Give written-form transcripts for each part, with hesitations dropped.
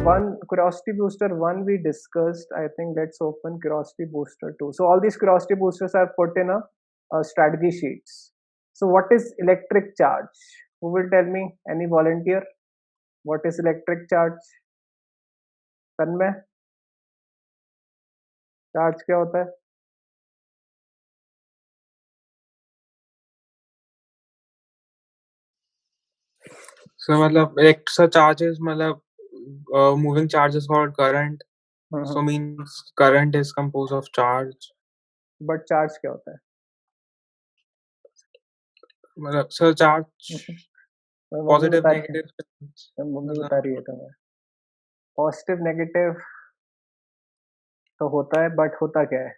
one curiosity booster one we discussed. I think let's open curiosity booster 2. So all these curiosity boosters are put in a strategy sheets. So what is electric charge? Who will tell me? Any volunteer? What is electric charge? Tanmay, charge क्या होता है? So मतलब extra charges मतलब moving charge is called current. So means current is composed of charge. But charge क्या होता है? मतलब sir charge positive negative. Mummy बता रही है तुम्हें. पॉजिटिव नेगेटिव तो होता है, बट होता क्या है?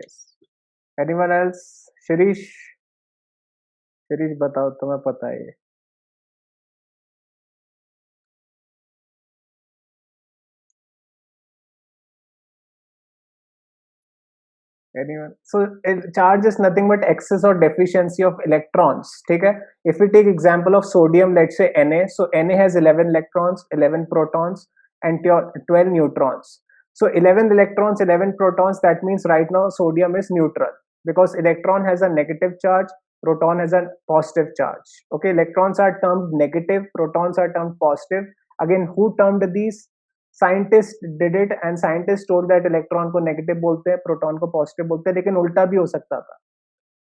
Yes. Anyone else? शिरीष बताओ, तुम्हें पता है ये. Anyone? So charge is nothing but excess or deficiency of electrons. ठीक है? If we take example of sodium, let's say Na. So Na has 11 electrons, 11 protons, and 12 neutrons. So 11 electrons, 11 protons. That means right now sodium is neutral because electron has a negative charge, proton has a positive charge. Okay, electrons are termed negative, protons are termed positive. Again, who termed these? Scientist did it and scientist told that electron को negative बोलते हैं, proton को positive बोलते हैं, लेकिन उल्टा भी हो सकता था.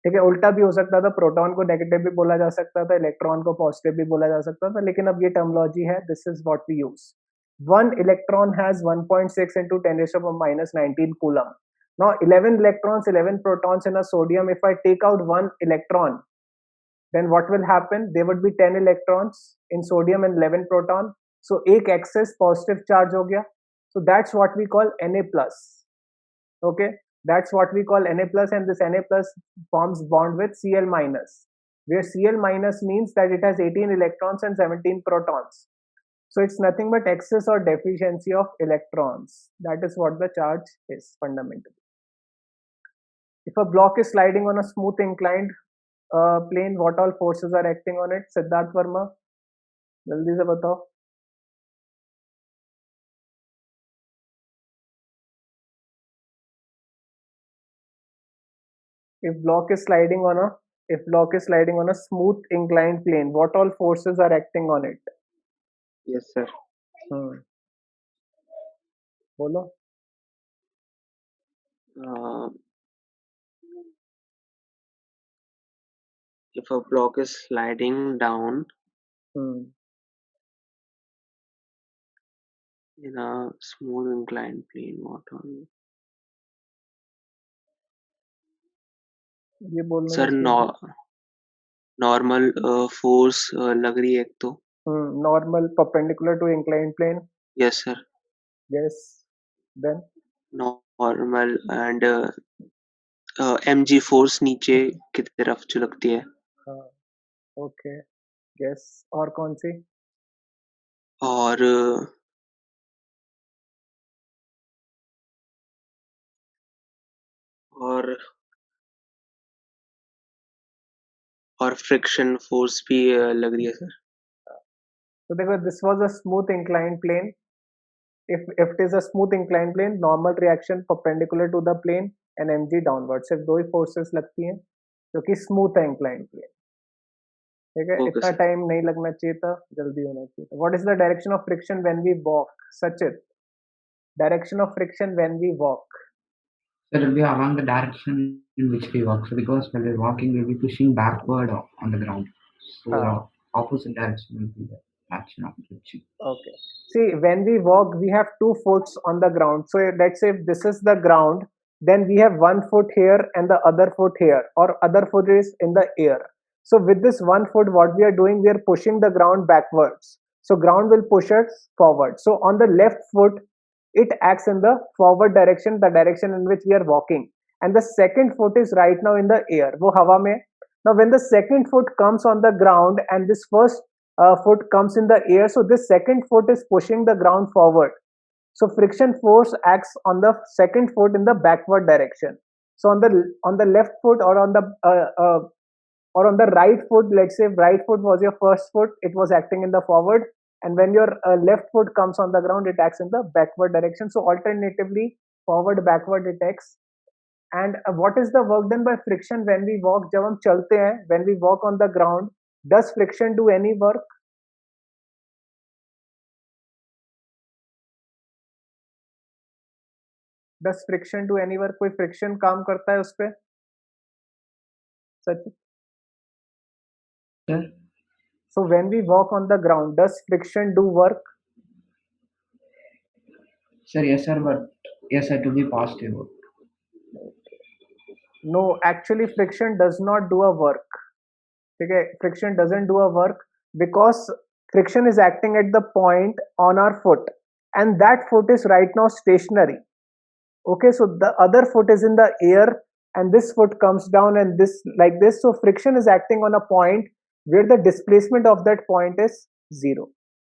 ठीक है, उल्टा भी हो सकता था. प्रोटॉन को नेगेटिव भी बोला जा सकता था, इलेक्ट्रॉन को पॉजिटिव भी बोला जा सकता था, लेकिन अब ये टर्मोलॉजी है. This is what we use. One electron has 1.6 into 10⁻⁻19 coulomb. Now 11 electrons, 11 protons in a sodium. If I take out one electron, then what will happen? There would be 10 electrons in sodium and 11 proton. So एक excess positive charge हो गया. So that's what we call Na plus. Okay, that's what we call Na plus, and this Na plus forms bond with Cl minus, where Cl minus means that it has 18 electrons and 17 protons. So it's nothing but excess or deficiency of electrons. That is what the charge is fundamentally. If a block is sliding on a smooth inclined plane, what all forces are acting on it? Siddharth Verma, जल्दी से बताओ. If block is sliding on a smooth inclined plane, what all forces are acting on it? Yes, sir. बोलो. If a block is sliding down in a smooth inclined plane, what all? ये बोलना sir normal force लग रही है एक तो. Normal perpendicular to inclined plane. Yes sir. Yes. Then normal and mg force नीचे की तरफ जो लगती है. ओके. यस. और कौन सी? और फ्रिक्शन फोर्स भी लग रही है सर. तो देखो, this was a smooth inclined plane. if it is a smooth inclined plane, normal reaction perpendicular to the plane and mg downward. सिर्फ दो ही फोर्सेस लगती हैं क्योंकि स्मूथ है इंक्लाइंड प्लेन. ठीक है, इतना टाइम नहीं लगना चाहिए था, जल्दी होना चाहिए था. What is the direction of friction when we walk? Sachit, direction of friction when we walk. It will be along the direction in which we walk. So because when we're walking, we'll be pushing backward on the ground. So the opposite direction will be the action of friction. Okay. See, when we walk, we have 2 foot on the ground. So let's say if this is the ground, then we have 1 foot here and the other foot here, or other foot is in the air. So with this 1 foot, what we are doing, we are pushing the ground backwards. So ground will push us forward. So on the left foot, it acts in the forward direction, the direction in which we are walking. And the second foot is right now in the air. वो हवा में. Now when the second foot comes on the ground and this first foot comes in the air, so this second foot is pushing the ground forward. So friction force acts on the second foot in the backward direction. So on the left foot or on the or on the right foot, let's say right foot was your first foot, it was acting in the forward, and when your left foot comes on the ground, it acts in the backward direction. So alternatively, forward, backward it acts. And what is the work done by friction when we walk? जब हम चलते हैं, when we walk on the ground, does friction do any work? Does friction do any work? कोई friction काम करता है उस पे? सच? Sir, So when we walk on the ground, does friction do work? sir, yes, sir, but yes, sir, to be positive. No, actually friction does not do a work. Okay, friction doesn't do a work because friction is acting at the point on our foot, and that foot is right now stationary. Okay, so the other foot is in the air, and this foot comes down and this like this. So friction is acting on a point where the displacement of that point is 0.